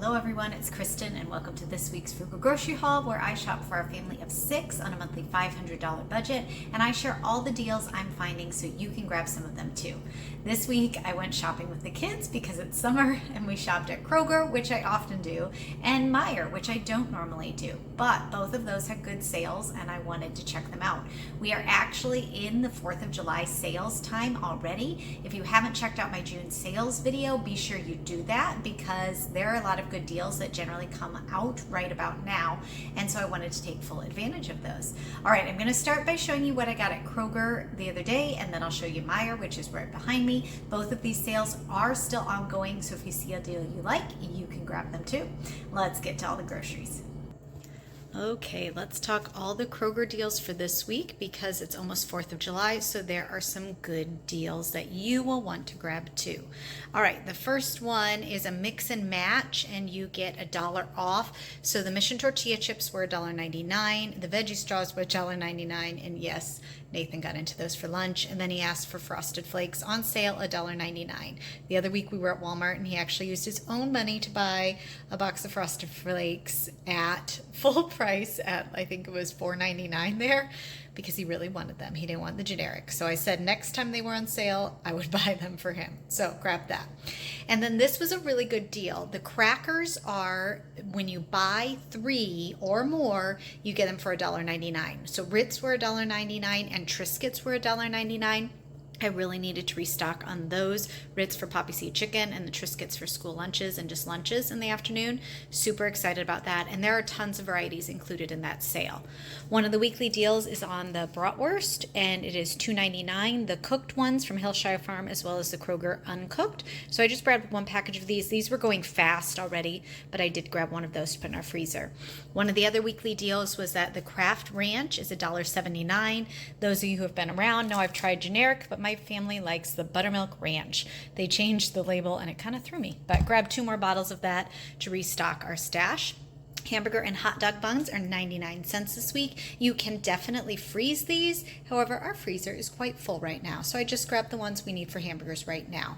Hello everyone, it's Kristen and welcome to this week's Frugal Grocery Haul where I shop for our family of 6 on a monthly $500 budget and I share all the deals I'm finding so you can grab some of them too. This week I went shopping with the kids because it's summer and we shopped at Kroger, which I often do, and Meijer, which I don't normally do, but both of those had good sales and I wanted to check them out. We are actually in the 4th of July sales time already. If you haven't checked out my June sales video, be sure you do that because there are a lot of good deals that generally come out right about now, and so I wanted to take full advantage of those. All right, I'm going to start by showing you what I got at Kroger the other day, and then I'll show you Meijer, which is right behind me. Both of these sales are still ongoing, so if you see a deal you like, you can grab them too. Let's get to all the groceries. Okay, let's talk all the Kroger deals for this week because it's almost 4th of July, so there are some good deals that you will want to grab too. All right, the first one is a mix and match and you get $1 off. So the Mission tortilla chips were $1.99, the veggie straws were $1.99, and yes, Nathan got into those for lunch, and then he asked for Frosted Flakes on sale, $1.99. The other week we were at Walmart and he actually used his own money to buy a box of Frosted Flakes at full price at, I think it was $4.99 there, because he really wanted them. He didn't want the generic. So I said next time they were on sale, I would buy them for him. So grab that. And then this was a really good deal. The crackers are, when you buy 3 or more, you get them for $1.99. So Ritz were $1.99 and Triscuits were $1.99. I really needed to restock on those. Ritz for poppy seed chicken and the Triscuits for school lunches and just lunches in the afternoon. Super excited about that. And there are tons of varieties included in that sale. One of the weekly deals is on the bratwurst, and it is $2.99. The cooked ones from Hillshire Farm as well as the Kroger uncooked. So I just grabbed one package of these. These were going fast already, but I did grab one of those to put in our freezer. One of the other weekly deals was that the Kraft Ranch is $1.79. Those of you who have been around know I've tried generic, but my family likes the buttermilk ranch. They changed the label and it kind of threw me, but grab 2 more bottles of that to restock our stash. Hamburger and hot dog buns are 99 cents this week. You can definitely freeze these. However, our freezer is quite full right now, so I just grabbed the ones we need for hamburgers right now.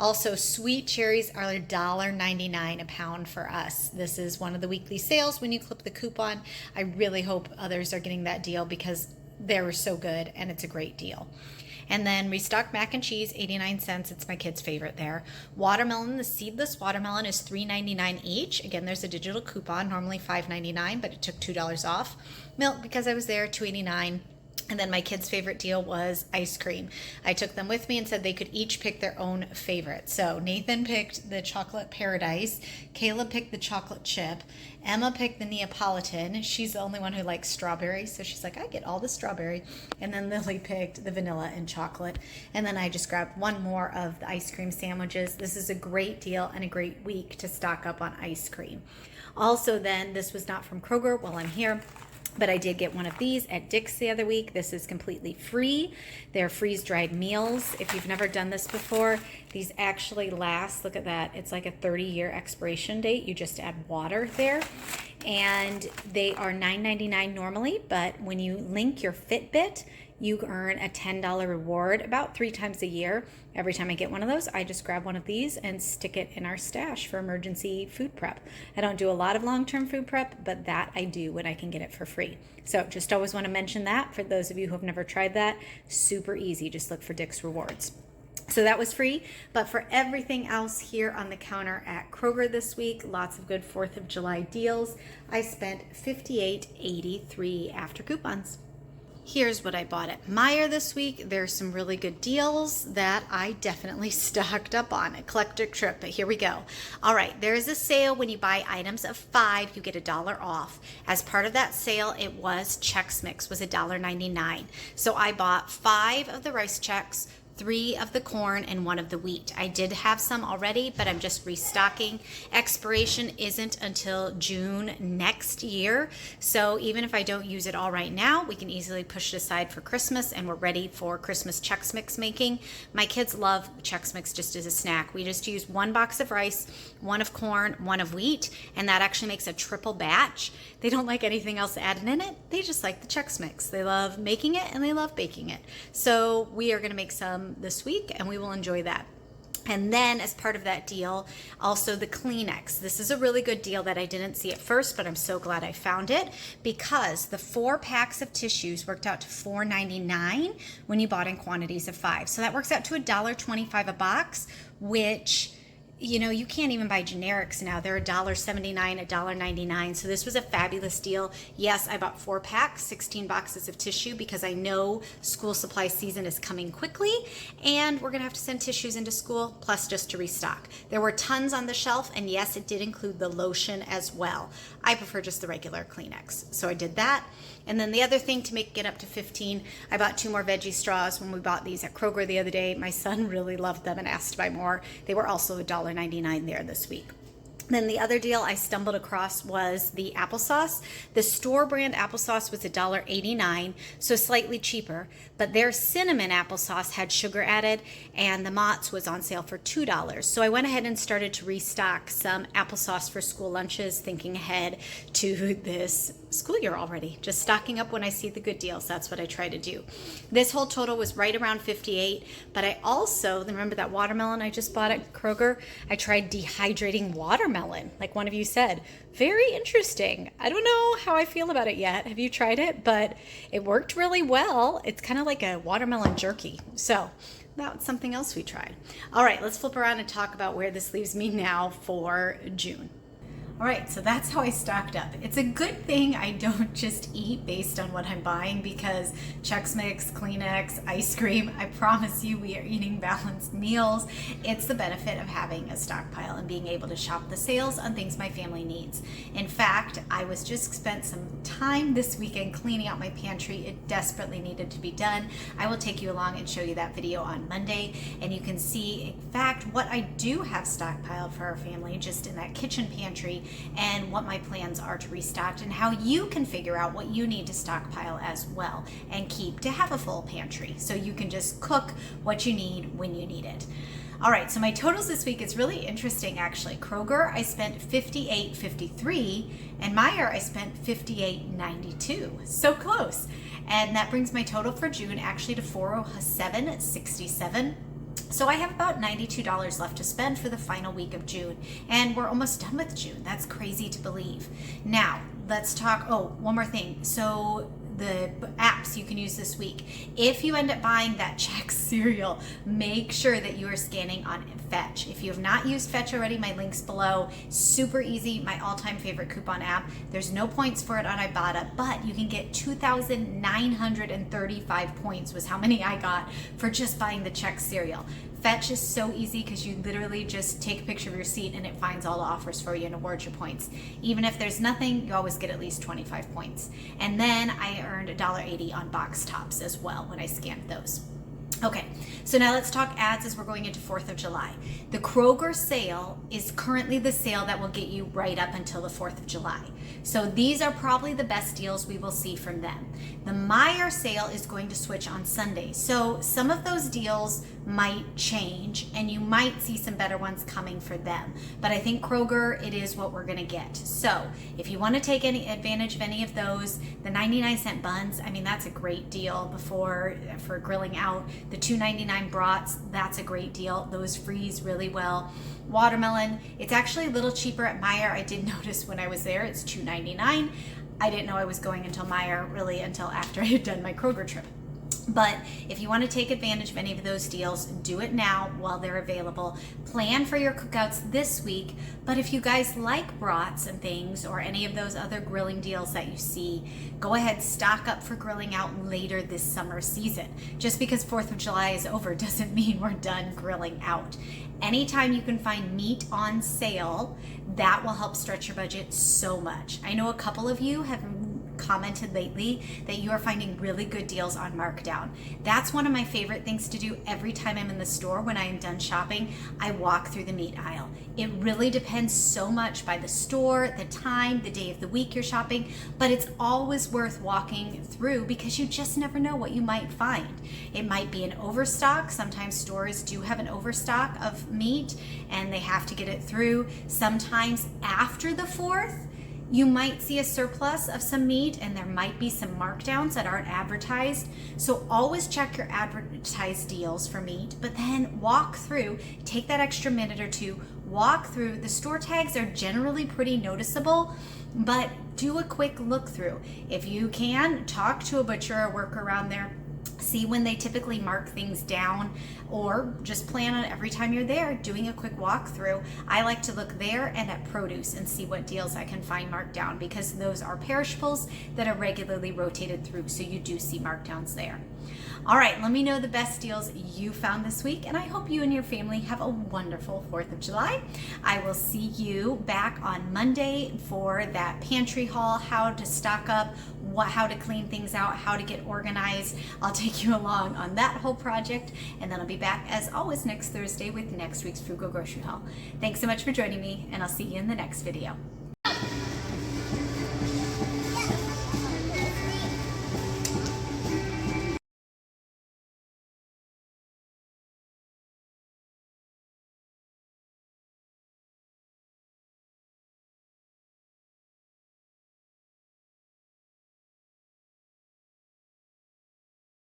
Also, sweet cherries are $1.99 a pound for us. This is one of the weekly sales when you clip the coupon. I really hope others are getting that deal because they were so good and it's a great deal. And then restock mac and cheese, 89 cents. It's my kid's favorite there. Watermelon, the seedless watermelon is $3.99 each. Again, there's a digital coupon, normally $5.99, but it took $2 off. Milk, because I was there, $2.89. And then my kids' favorite deal was ice cream. I took them with me and said they could each pick their own favorite. So Nathan picked the chocolate paradise, Kayla picked the chocolate chip, Emma picked the Neapolitan. She's the only one who likes strawberry, so she's like, I get all the strawberry. And then Lily picked the vanilla and chocolate. And then I just grabbed one more of the ice cream sandwiches. This is a great deal and a great week to stock up on ice cream. Also then, this was not from Kroger while I'm here, but I did get one of these at Dick's the other week. This is completely free. They're freeze-dried meals. If you've never done this before, these actually last, look at that. It's like a 30-year expiration date. You just add water there. And they are $9.99 normally, but when you link your Fitbit, you earn a $10 reward about 3 times a year. Every time I get one of those, I just grab one of these and stick it in our stash for emergency food prep. I don't do a lot of long-term food prep, but that I do when I can get it for free. So just always want to mention that for those of you who have never tried that. Super easy. Just look for Dick's Rewards. So that was free, but for everything else here on the counter at Kroger this week, lots of good 4th of July deals. I spent $58.83 after coupons. Here's what I bought at Meijer this week. There's some really good deals that I definitely stocked up on. Eclectic trip, but here we go. All right, there is a sale when you buy items of 5, you get $1 off. As part of that sale, it was Chex Mix was $1.99. So I bought 5 of the rice Chex, 3 of the corn, and 1 of the wheat. I did have some already, but I'm just restocking. Expiration isn't until June next year, so even if I don't use it all right now, we can easily push it aside for Christmas, and we're ready for Christmas Chex Mix making. My kids love Chex Mix just as a snack. We just use 1 box of rice, 1 of corn, 1 of wheat, and that actually makes a triple batch. They don't like anything else added in it. They just like the Chex Mix. They love making it and they love baking it. So we are going to make some this week and we will enjoy that. And then as part of that deal, also the Kleenex. This is a really good deal that I didn't see at first, but I'm so glad I found it because the 4 packs of tissues worked out to $4.99 when you bought in quantities of 5. So that works out to $1.25 a box, which you can't even buy generics now. They're $1.79, $1.99. So this was a fabulous deal. Yes, I bought 4 packs, 16 boxes of tissue because I know school supply season is coming quickly and we're gonna have to send tissues into school plus just to restock. There were tons on the shelf, and yes, it did include the lotion as well. I prefer just the regular Kleenex. So I did that. And then the other thing to make it up to 15, I bought 2 more veggie straws when we bought these at Kroger the other day. My son really loved them and asked to buy more. They were also $1.99 there this week. Then the other deal I stumbled across was the applesauce. The store brand applesauce was $1.89, so slightly cheaper, but their cinnamon applesauce had sugar added, and the Mott's was on sale for $2. So I went ahead and started to restock some applesauce for school lunches, thinking ahead to this school year already. Just stocking up when I see the good deals. That's what I try to do. This whole total was right around $58, but I also, remember that watermelon I just bought at Kroger? I tried dehydrating watermelon, like one of you said. Very interesting. I don't know how I feel about it yet. Have you tried it? But it worked really well. It's kind of like a watermelon jerky. So that's something else we tried. All right, let's flip around and talk about where this leaves me now for June. All right, so that's how I stocked up. It's a good thing I don't just eat based on what I'm buying because Chex Mix, Kleenex, ice cream, I promise you we are eating balanced meals. It's the benefit of having a stockpile and being able to shop the sales on things my family needs. In fact, I was just spent some time this weekend cleaning out my pantry. It desperately needed to be done. I will take you along and show you that video on Monday, and you can see, in fact, what I do have stockpiled for our family just in that kitchen pantry, and what my plans are to restock and how you can figure out what you need to stockpile as well and keep to have a full pantry so you can just cook what you need when you need it. All right, so my totals this week is really interesting actually. Kroger, I spent $58.53, and Meijer, I spent $58.92. So close. And that brings my total for June actually to $407.67. So I have about $92 left to spend for the final week of June, and we're almost done with June. That's crazy to believe. Now, let's talk, one more thing. So the apps you can use this week. If you end up buying that Chex cereal, make sure that you are scanning on Fetch. If you have not used Fetch already, my link's below. Super easy, my all-time favorite coupon app. There's no points for it on Ibotta, but you can get 2,935 points was how many I got for just buying the Chex cereal. Fetch is so easy because you literally just take a picture of your receipt and it finds all the offers for you and awards your points. Even if there's nothing, you always get at least 25 points. And then I earned $1.80 on box tops as well when I scanned those. Okay, so now let's talk ads as we're going into 4th of July. The Kroger sale is currently the sale that will get you right up until the 4th of July. So these are probably the best deals we will see from them. The Meijer sale is going to switch on Sunday. So some of those deals might change and you might see some better ones coming for them. But I think Kroger, it is what we're gonna get. So if you wanna take any advantage of any of those, the 99-cent buns, I mean, that's a great deal for grilling out. The $2.99 brats, that's a great deal. Those freeze really well. Watermelon, it's actually a little cheaper at Meijer. I did notice when I was there, it's $2.99. I didn't know I was going until Meijer really until after I had done my Kroger trip. But if you want to take advantage of any of those deals, do it now while they're available. Plan for your cookouts this week. But if you guys like brats and things or any of those other grilling deals that you see, go ahead, stock up for grilling out later this summer season. Just because 4th of July is over doesn't mean we're done grilling out. Anytime you can find meat on sale, that will help stretch your budget so much. I know a couple of you have commented lately that you are finding really good deals on markdown. That's one of my favorite things to do every time I'm in the store. When I am done shopping, I walk through the meat aisle. It really depends so much by the store, the time, the day of the week you're shopping, but it's always worth walking through because you just never know what you might find. It might be an overstock. Sometimes stores do have an overstock of meat and they have to get it through. Sometimes after the 4th, You might see a surplus of some meat and there might be some markdowns that aren't advertised. So always check your advertised deals for meat, but then walk through, take that extra minute or two, walk through. The store tags are generally pretty noticeable, but do a quick look through. If you can, talk to a butcher or worker around there. See when they typically mark things down, or just plan on every time you're there doing a quick walkthrough. I like to look there and at produce and see what deals I can find marked down, because those are perishables that are regularly rotated through, so you do see markdowns there. All right, let me know the best deals you found this week, and I hope you and your family have a wonderful 4th of July. I will see you back on Monday for that pantry haul, how to stock up, how to clean things out, how to get organized. I'll take you along on that whole project, and then I'll be back as always next Thursday with next week's Frugal Grocery Haul. Thanks so much for joining me, and I'll see you in the next video.